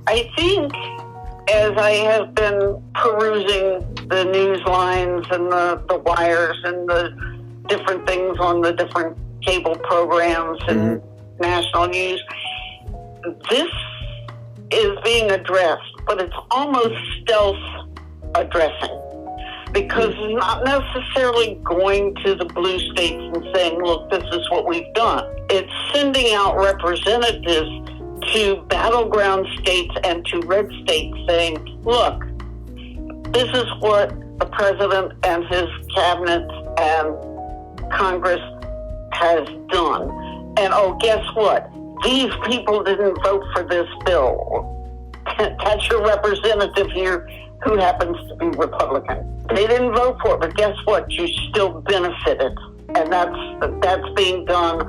I think as I have been perusing the news lines and the wires and the different things on the different cable programs and national news, this is being addressed, but it's almost stealth addressing, because it's not necessarily going to the blue states and saying, look, this is what we've done. It's sending out representatives to battleground states and to red states saying, look, this is what the president and his cabinet and Congress has done. And oh, guess what? These people didn't vote for this bill. That's your representative here who happens to be Republican. They didn't vote for it, but guess what? You still benefited. And that's being done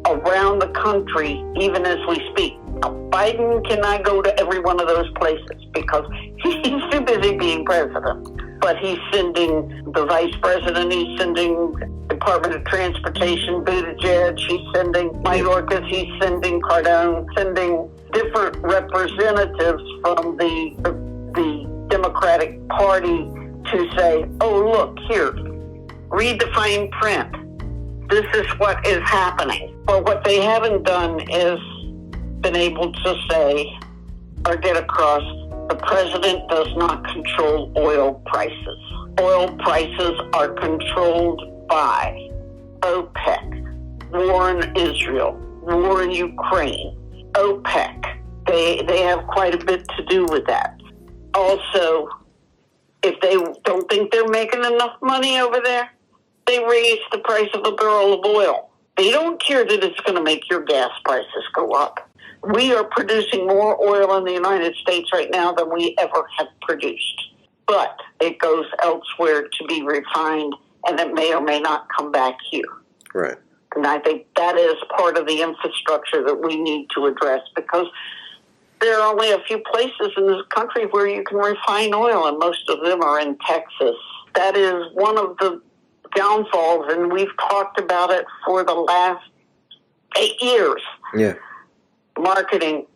around the country, even as we speak. Now, Biden cannot go to every one of those places because he's too busy being president. But he's sending the vice president, he's sending Department of Transportation, Buttigieg, he's sending Mayorkas, he's sending Cardone, sending different representatives from the Democratic Party to say, oh, look, here, read the fine print. This is what is happening. But what they haven't done is been able to say or get across, the president does not control oil prices. Oil prices are controlled by OPEC, war in Israel, war in Ukraine, OPEC. They have quite a bit to do with that. Also, if they don't think they're making enough money over there, they raise the price of a barrel of oil. They don't care that it's going to make your gas prices go up. We are producing more oil in the United States right now than we ever have produced. But it goes elsewhere to be refined, and it may or may not come back here. Right. And I think that is part of the infrastructure that we need to address, because there are only a few places in this country where you can refine oil, and most of them are in Texas. That is one of the downfalls, and we've talked about it for the last 8 years. Yeah. Marketing,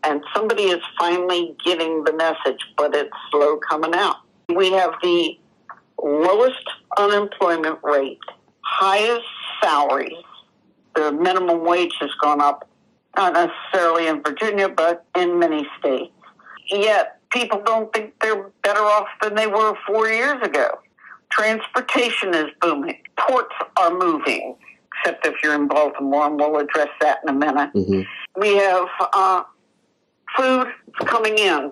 and somebody is finally getting the message, but it's slow coming out. We have the lowest unemployment rate, highest salaries. The minimum wage has gone up, not necessarily in Virginia, but in many states. Yet people don't think they're better off than they were 4 years ago. Transportation is booming. Ports are moving, except if you're in Baltimore, and we'll address that in a minute. Mm-hmm. We have food coming in.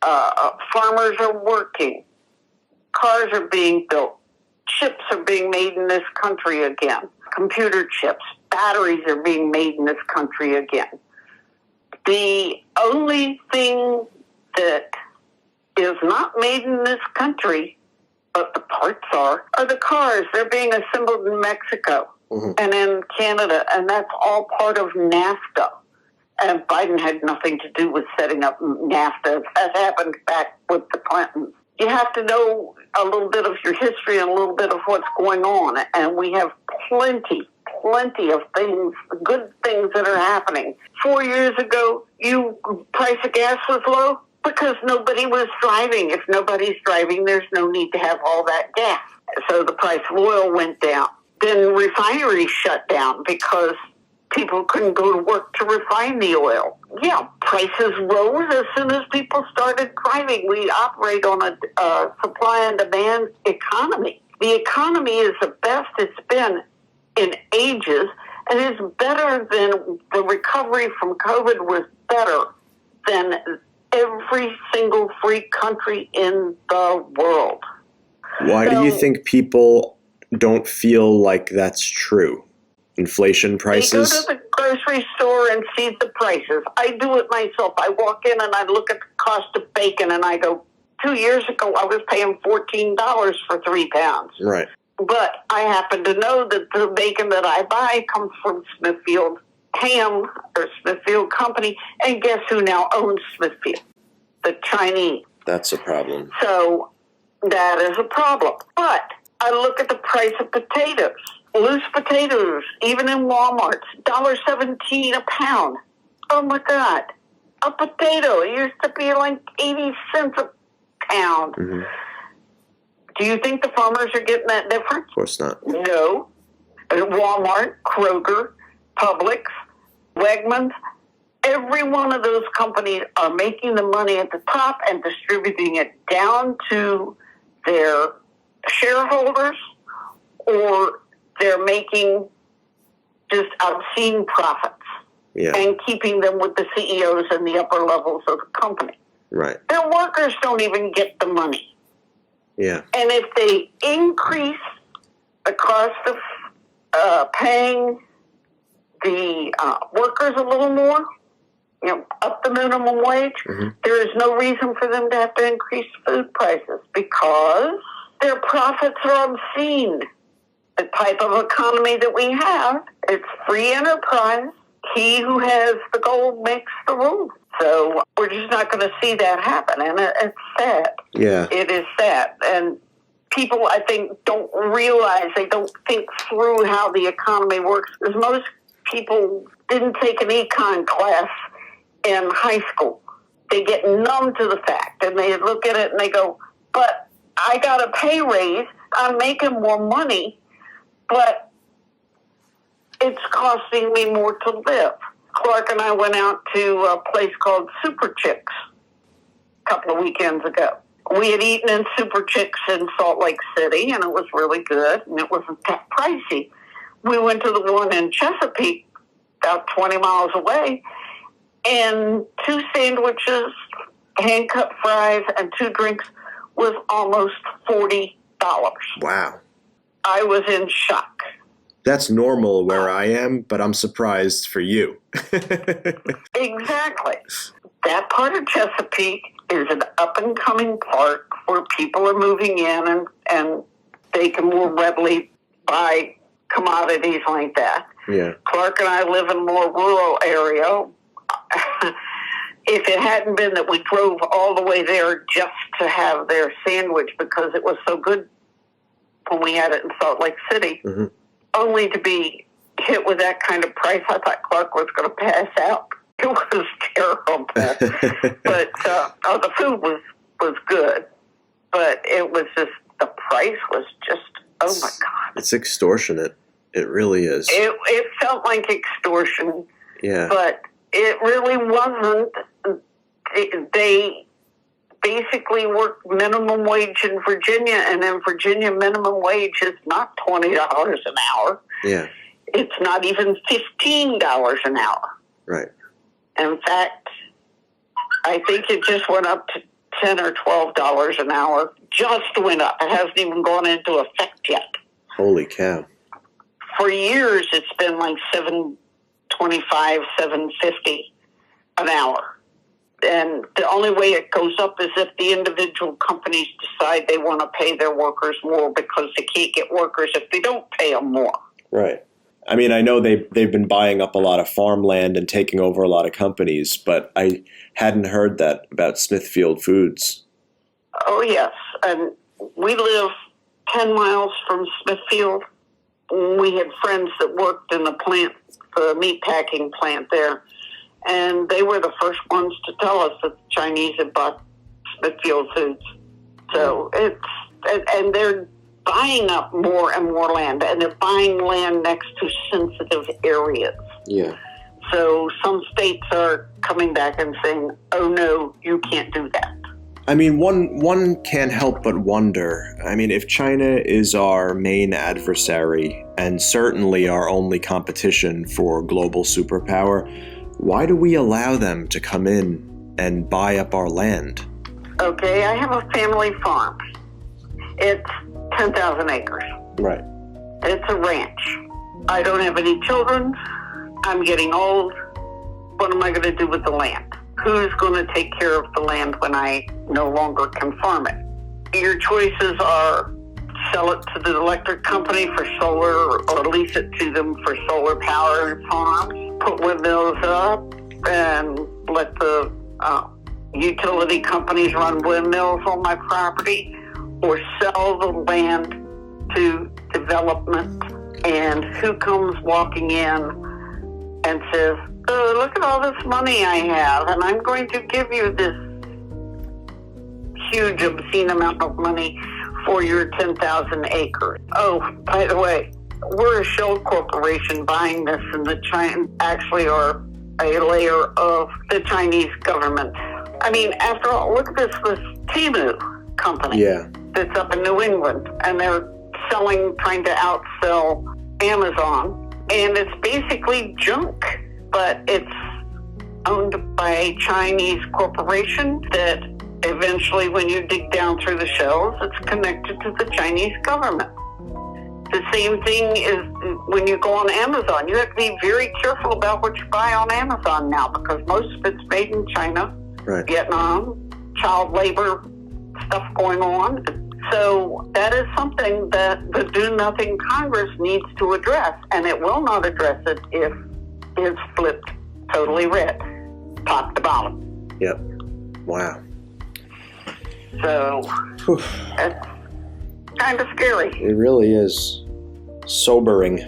Farmers are working. Cars are being built. Chips are being made in this country again. Computer chips. Batteries are being made in this country again. The only thing that is not made in this country, but the parts are the cars. They're being assembled in Mexico and in Canada, and that's all part of NAFTA. And Biden had nothing to do with setting up NAFTA. That happened back with the Clintons. You have to know a little bit of your history and a little bit of what's going on, and we have plenty of things, good things that are happening. 4 years ago, price of gas was low because nobody was driving. If nobody's driving, there's no need to have all that gas. So the price of oil went down. Then refineries shut down because people couldn't go to work to refine the oil. Yeah, prices rose as soon as people started driving. We operate on a supply and demand economy. The economy is the best it's been in ages, and is better than the recovery from COVID was better than every single free country in the world. Why do you think people don't feel like that's true? Inflation prices? They go to the grocery store and see the prices. I do it myself. I walk in and I look at the cost of bacon and I go, 2 years ago I was paying $14 for 3 pounds. Right. But I happen to know that the bacon that I buy comes from Smithfield Ham or Smithfield Company. And guess who now owns Smithfield? The Chinese. That's a problem. So that is a problem. But I look at the price of potatoes. Loose potatoes, even in Walmart, $1.17 a pound. Oh my God. A potato used to be like 80 cents a pound. Mm-hmm. Do you think the farmers are getting that difference? Of course not. No. Walmart, Kroger, Publix, Wegmans, every one of those companies are making the money at the top and distributing it down to their shareholders, or they're making just obscene profits and keeping them with the CEOs and the upper levels of the company. Right. Their workers don't even get the money. Yeah. And if they increase the cost of paying the workers a little more, up the minimum wage, there is no reason for them to have to increase food prices because their profits are obscene. The type of economy that we have, it's free enterprise. He who has the gold makes the rules. So we're just not going to see that happen. And it's sad. Yeah. It is sad. And people, I think, don't realize, they don't think through how the economy works. Because most people didn't take an econ class in high school. They get numb to the fact. And they look at it and they go, but I got a pay raise. I'm making more money. But it's costing me more to live. Clark and I went out to a place called Super Chicks a couple of weekends ago. We had eaten in Super Chicks in Salt Lake City, and it was really good, and it wasn't that pricey. We went to the one in Chesapeake, about 20 miles away, and 2 sandwiches, hand-cut fries, and 2 drinks was almost $40. Wow. I was in shock. That's normal where I am, but I'm surprised for you. Exactly. That part of Chesapeake is an up-and-coming park where people are moving in and they can more readily buy commodities like that. Yeah. Clark and I live in a more rural area. If it hadn't been that we drove all the way there just to have their sandwich because it was so good when we had it in Salt Lake City, only to be hit with that kind of price, I thought Clark was going to pass out. It was terrible. But the food was good. But it was just, the price was just, oh my God. It's extortionate. It really is. It felt like extortion. Yeah. But it really wasn't. They basically work minimum wage in Virginia, and in Virginia, minimum wage is not $20 an hour. Yeah. It's not even $15 an hour. Right. In fact, I think it just went up to $10 or $12 an hour. Just went up. It hasn't even gone into effect yet. Holy cow. For years, it's been like $7.25, $7.50 an hour. And the only way it goes up is if the individual companies decide they want to pay their workers more because they can't get workers if they don't pay them more. Right. I mean, I know they've been buying up a lot of farmland and taking over a lot of companies, but I hadn't heard that about Smithfield Foods. Oh, yes. And we live 10 miles from Smithfield. We had friends that worked in the plant, the meatpacking plant there. And they were the first ones to tell us that the Chinese had bought Smithfield Foods. So and they're buying up more and more land, and they're buying land next to sensitive areas. Yeah. So some states are coming back and saying, oh no, you can't do that. I mean, one can't help but wonder. I mean, if China is our main adversary and certainly our only competition for global superpower, why do we allow them to come in and buy up our land? Okay, I have a family farm. It's 10,000 acres. Right. It's a ranch. I don't have any children. I'm getting old. What am I going to do with the land? Who's going to take care of the land when I no longer can farm it? Your choices are sell it to the electric company for solar or lease it to them for solar power farms, put windmills up, and let the utility companies run windmills on my property, or sell the land to development. And who comes walking in and says, So look at all this money I have, and I'm going to give you this huge, obscene amount of money for your 10,000 acres. Oh, by the way, we're a shell corporation buying this, and the China actually are a layer of the Chinese government. I mean, after all, look at this Temu company that's up in New England, and they're trying to outsell Amazon, and it's basically junk, but it's owned by a Chinese corporation that eventually, when you dig down through the shells, it's connected to the Chinese government. The same thing is when you go on Amazon. You have to be very careful about what you buy on Amazon now, because most of it's made in China, Vietnam, child labor stuff going on. So that is something that the Do-Nothing Congress needs to address, and it will not address it if it's flipped totally red, top to bottom. Yep. Wow. So that's kind of scary. It really is sobering.